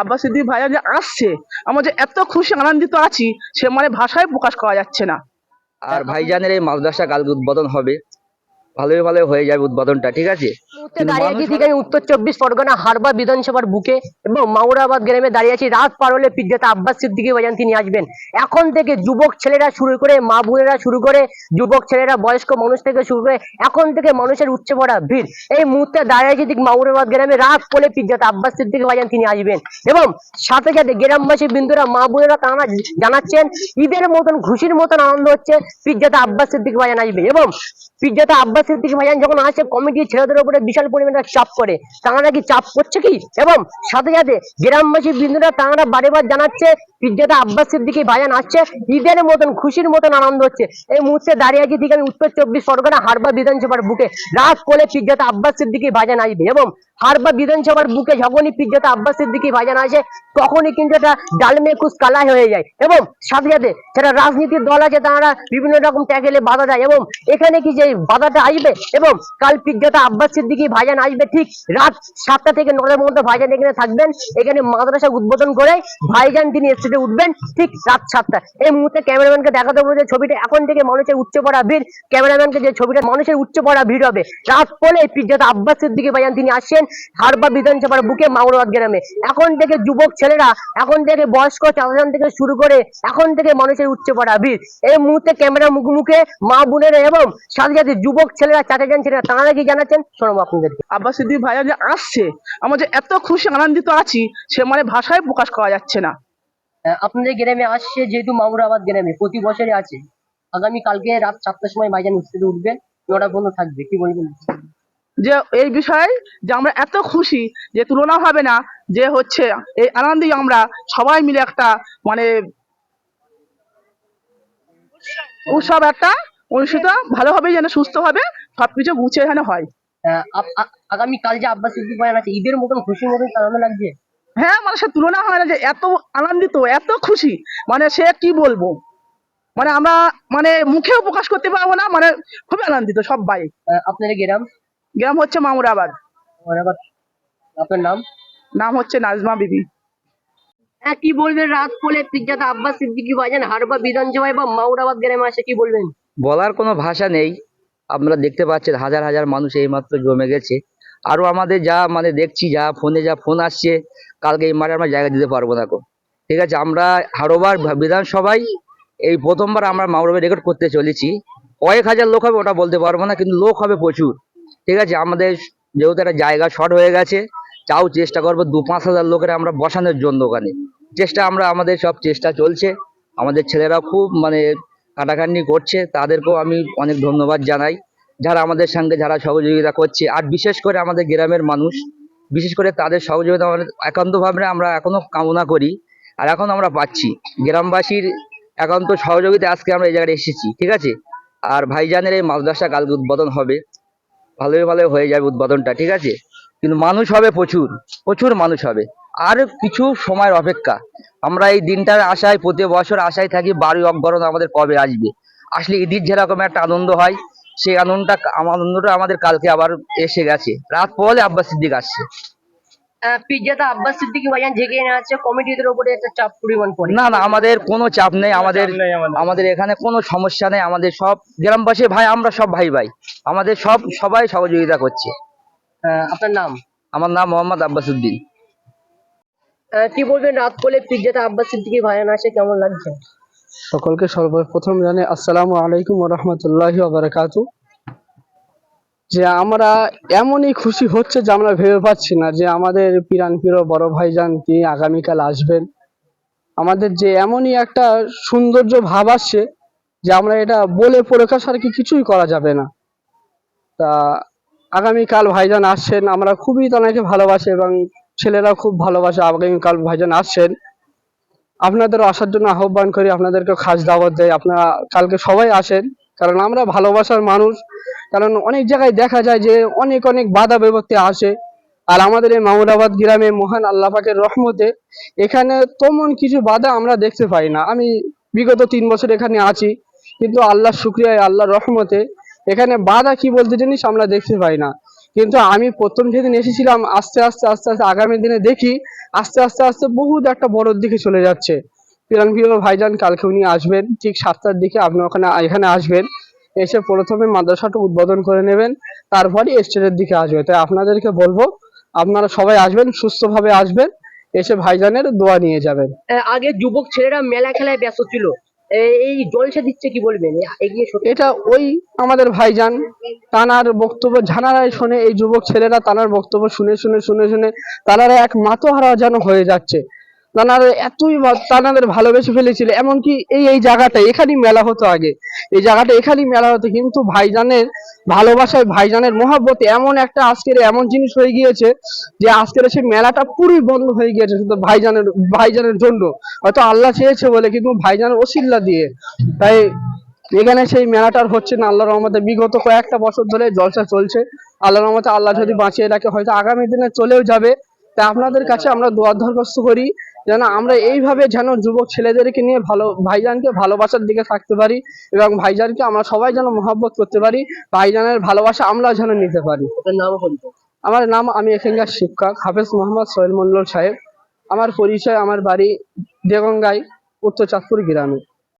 আব্বাস সিদ্দিক ভাইয়া যে আসছে, আমরা যে এত খুশি আনন্দিত আছি সে মানে ভাষায় প্রকাশ করা যাচ্ছে না। আর ভাইজানের এই মাদ্রাসা কালকে উদ্বোধন হবে, ভালোই ভালো হয়ে যাবে উদ্বোধনটা, ঠিক আছে। মুহূর্তে কিন্তু দাঁড়িয়ে মানুষ আছি ঠিক আমি উত্তর 24 পরগনা হারবা বিধানসভার বুকে এবং মাউরাবাদ গ্রামে দাঁড়িয়ে আছি। রাত পার হলে পিজ্জাতে আব্বাস সিদ্দিকী ভাইজান তিনি আসবেন। এখন থেকে যুবক ছেলেরা শুরু করে মা বোনেরা শুরু করে যুবক ছেলেরা বয়স্ক মানুষ থেকে শুরু করে এখন থেকে মানুষের উচ্চে পড়া ভিড়। এই মুহূর্তে দাঁড়িয়ে আছি ঠিক মাউরাবাদ গ্রামে রাত পড়লে পিজ্জাতে আব্বাস সিদ্দিকী ভাইজান তিনি আসবেন এবং সাথে সাথে গ্রামবাসী বিন্দুরা মা বোনেরা তারা জানাচ্ছেন ঈদের মতন খুশির মতন আনন্দ হচ্ছে পিজ্জাতে আব্বাস সিদ্দিকী ভাইজান আসবে। এবং পিজ্জাতে আব্বাস সিদ্দিকী ভাইজান যখন আসে কমিটির ছেলেদের উপরে বিশাল পরিমাণে চাপ করে, তারা কি চাপ করছে কি এবং সাথে সাথে গ্রামবাসী বিন্দুরা তারা বারেবার জানাচ্ছে পিজ্জাতে আব্বাস সিদ্দিকী ভাইজান আসছে, ঈদের মতন খুশির মতন আনন্দ হচ্ছে। এই মুহূর্তে দাঁড়িয়ে আছি ঠিক আমি উত্তর 24 পরগনা হারবা বিধানসভার বুকে রাত পড়লে পিজ্জাতে আব্বাস সিদ্দিকী ভাইজান আসবে এবং হারবা বিধানসভার বুকে যখনই পিজ্জাতে আব্বাস সিদ্দিকী ভাইজান আসে তখনই কিন্তু এটা ডালমে কুচ কালা হয়ে যায় এবং সাথে সাথে যারা রাজনীতির দল আছে তারা বিভিন্ন রকম ট্যাকেলে বাধা দেয় এবং এখানে কি যে বাধাটা আসবে এবং কাল পিজ্জাতে আব্বাস সিদ্দিকী ভাইজান আসবে ঠিক রাত 7টা থেকে 9টার মধ্যে ভাইজান এখানে থাকবেন। এখানে মাদ্রাসা উদ্বোধন করে ভাইজান তিনি স্টেজে উঠবেন ঠিক রাত 7টা। এই মুহূর্তে ক্যামেরাম্যানকে দেখাতে বলছে ছবিটা এখন থেকে মানুষের উচ্চ পড়া ভিড়, ক্যামেরাম্যানকে যে ছবিটা মানুষের উচ্চ পড়া ভিড় হবে। রাত পড়লে পিজ্জাতে আব্বাস সিদ্দিকী ভাইজান তিনি আসছেন হারবা বিধানসভার বুকে মাউরাবাদ গ্রামে। এখন থেকে যুবক ছেলেরা, এখন থেকে বয়স্ক চাচাজন থেকে শুরু করে এখন থেকে মানুষের উচ্চ পড়া ভিড়। এই মুহূর্তে ক্যামেরা মুখে মা বোনেরা এবং সাথে সাথে যুবক ছেলেরা চাচাজন ছেলেরা তারা কি জানাচ্ছেন শোনো আপনাদেরকে। আব্বাস সিদ্দিক ভাইয়া যে আসছে, আমরা যে এত খুশি আনন্দিত আছি সে মানে ভাষায় প্রকাশ করা যাচ্ছে না। আপনাদের গ্রামে আসছে যেহেতু মাউরাবাদ গ্রামে প্রতি বছরই আছে, আগামী কালকে রাত 7টার সময় ভাইজান স্টেজে উঠবেন, 9টা পর্যন্ত থাকবে, কি বলবেন? যে এই বিষয়ে যে আমরা এত খুশি যে তুলনা হবে না, যে হচ্ছে এই আনন্দে আমরা সবাই মিলে একটা মানে উৎসব একটা অনুষ্ঠিত ভালোভাবে যেন সুস্থভাবে সবকিছু গুছিয়ে এখানে হয়। আগামী কাল যে আব্বাস সিদ্দিক ভাইজান আছে ঈদের মতন খুশির মতন আনন্দ লাগছে। হ্যাঁ, মানে সে তুলনা হয় না, যে এত আনন্দিত এত খুশি, মানে সে কি বলবো, মানে আমরা মানে মুখেও প্রকাশ করতে পারবো না, মানে খুবই আনন্দিত সবাই। আপনাদের গ্রাম? গ্রাম হচ্ছে মামুরাবাদ। মাউরাবাদ। আপনার নাম? নাম হচ্ছে নাজমা বিবি। কি বলবেন রাত পড়লে পিজ্জাতে আব্বাস সিদ্দিকী ভাইজান হারবা বিধানসভায় বা মাউরাবাদ গ্রামে আসে, কি বলবেন? বলার কোনো ভাষা নেই। আমরা দেখতে পাচ্ছেন হাজার হাজার মানুষ এইমাত্র জমে গেছে। আরো আমাদের যা মানে দেখছি, যা ফোন আসছে, কালকে এই মাঠে আমরা জায়গা দিতে পারবো না। ঠিক আছে, আমরা হারোবার বিধানসভায় এই প্রথমবার আমরা মাউরাবে রেকর্ড করতে চলেছি। কয়েক হাজার লোক হবে ওটা বলতে পারবো না, কিন্তু লোক হবে প্রচুর। ঠিক আছে, আমাদের যেহেতু একটা জায়গা শর্ট হয়ে গেছে, তাও চেষ্টা করবো 2-5 হাজার লোকের আমরা বসানোর জন্য ওখানে আমাদের সব চেষ্টা চলছে। আমাদের ছেলেরা খুব মানে কাটাকাটি করছে, তাদেরকেও আমি অনেক ধন্যবাদ জানাই যারা আমাদের সঙ্গে যারা সহযোগিতা করছে। আর বিশেষ করে আমাদের গ্রামের মানুষ, বিশেষ করে তাদের সহযোগিতা আমাদের একান্তভাবে আমরা এখনো কামনা করি, আর এখন আমরা পাচ্ছি গ্রামবাসীর একান্ত সহযোগিতা। আজকে আমরা এই জায়গায় এসেছি, ঠিক আছে। আর ভাইজানের এই মাদ্রাসা কালকে উদ্বোধন হবে, ভালোই ভালো হয়ে যাবে উদ্বোধনটা, ঠিক আছে। কিন্তু মানুষ হবে প্রচুর, প্রচুর মানুষ হবে। আর কিছু সময়ের অপেক্ষা, আমরা এই দিনটার আশায় প্রতি বছর আশায় থাকি 12ই অক্টোবর আমাদের কবে আসবে। আসলে ঈদের যেরকম একটা আনন্দ হয়, সেই আনন্দটা আমাদের কালকে আবার এসে গেছে। রাত পড়লে আব্বাস সিদ্দিক আসছে। পিজ্জাতে আব্বাস সিদ্দিকী ভাইজান যেখানে আছে কমিটিদের উপরে একটা চাপ পরিমাণ পড়ে। না না, আমাদের কোনো চাপ নেই, আমাদের এখানে কোনো সমস্যা নেই। আমাদের সব গ্রামবাসী ভাই, আমরা সব ভাই ভাই, আমাদের সবাই সহযোগিতা করছে। আপনার নাম? আমার নাম মোহাম্মদ আব্বাস উদ্দিন। কি বলবেন রাত পড়লে পিজ্জাতে আব্বাস সিদ্দিকী ভাইজান আসে, কেমন লাগছে? সকলকে সর্বপ্রথম জানাই আসসালামু আলাইকুম ওয়া রাহমাতুল্লাহি ওয়া বারাকাতুহু। যে আমরা এমনই খুশি হচ্ছে যে আমরা ভেবে পাচ্ছি না যে আমাদের প্রিয় বড় ভাইজান তিনি আগামীকাল আসবেন। আমাদের যে এমনই একটা সৌন্দর্য ভাব আসছে যে আমরা এটা বলে প্রকাশ আর কিছুই করা যাবে না। তা আগামীকাল ভাইজান আসছেন, আমরা খুবই তাকে ভালোবাসি এবং ছেলেরা খুব ভালোবাসে। আগামীকাল ভাইজান আসছেন, আপনাদেরও আসার জন্য আহ্বান করি, আপনাদেরকে খাস দাওয়াত দেয়, আপনারা কালকে সবাই আসেন। কারণ আমরা ভালোবাসার মানুষ, কারণ অনেক জায়গায় দেখা যায় যে অনেক অনেক বাধা বিপত্তি আসে। আর আমাদের এই মামুরাবাদ গ্রামে মহান আল্লাহ পাকের রহমতে এখানে তেমন কিছু বাধা আমরা দেখতে পাই না। আমি বিগত 3 বছর এখানে আছি, কিন্তু আল্লাহর শুকরিয়ায় আল্লাহর রহমতে এখানে বাধা কি বলতে জিনিস আমরা দেখতে পাই না। কিন্তু আমি প্রথম যেদিন এসেছিলাম আস্তে আস্তে আস্তে আস্তে আগামী দিনে দেখি আস্তে আস্তে আস্তে বহুত একটা বড়র দিকে চলে যাচ্ছে। প্রিয় ভাইজান, কালকে উনি আসবেন ঠিক 7টার দিকে, আপনি এখানে আসবেন, এসে প্রথমে মাদ্রাসাটা উদ্বোধন করে নেবেন, তারপরে স্টেজের দিকে আসবে। তাই আপনাদেরকে বলবো আপনারা সবাই আসবেন, সুস্থভাবে আসবেন, এসে ভাইজানের দোয়া নিয়ে যাবেন। আগে যুবক ছেলেরা মেলা খেলায় ব্যস্ত ছিল, এই জলসা দিচ্ছে, কি বলবেন এগিয়ে এটা ওই আমাদের ভাইজান তানার বক্তব্য জানারাই শোনে, এই যুবক ছেলেরা তানার বক্তব্য শুনে শুনে শুনে শুনে তানারা এক মাতোহারা যেন হয়ে যাচ্ছে। তানারা এতই তানাদের ভালোবেসে ফেলেছিল, এমনকি এই জায়গাটা এখানেই মেলা হতো আগে, এই জায়গাটা এখানেই মেলা হতো, কিন্তু ভাইজানের ভালোবাসায় ভাইজানের মহব্বতে এমন একটা আজকের এমন জিনিস হয়ে গিয়েছে যে আজকের সেই মেলাটা পুরোই বন্ধ হয়ে গিয়েছে শুধু ভাইজানের জন্য। হয়তো আল্লাহ চেয়েছে বলে, কিন্তু ভাইজানের ওসিল্লা দিয়ে। তাই এখানে সেই মেলাটার হচ্ছে না। আল্লাহর রহমতে বিগত কয়েকটা বছর ধরে জলসা চলছে, আল্লাহর রহমতে আল্লাহ যদি বাঁচিয়ে রাখে হয়তো আগামী দিনে চলেও যাবে। তাই আপনাদের কাছে আমরা দোয়া দরখাস্ত করি যেন আমরা এইভাবে যেন যুবক ছেলেদেরকে নিয়ে ভাইজানকে ভালোবাসার দিকে থাকতে পারি, এবং ভাইজানকে আমরা সবাই যেন মহব্বত করতে পারি, ভাইজানের ভালোবাসা আমরা যেন নিতে পারি। নাম পরিচয়? আমার নাম, আমি এখানকার শিক্ষক হাফেজ মোহাম্মদ সোহেল মন্ডল সাহেব। আমার পরিচয়, আমার বাড়ি দেগঙ্গাই, উত্তর চাঁদপুর গ্রামে।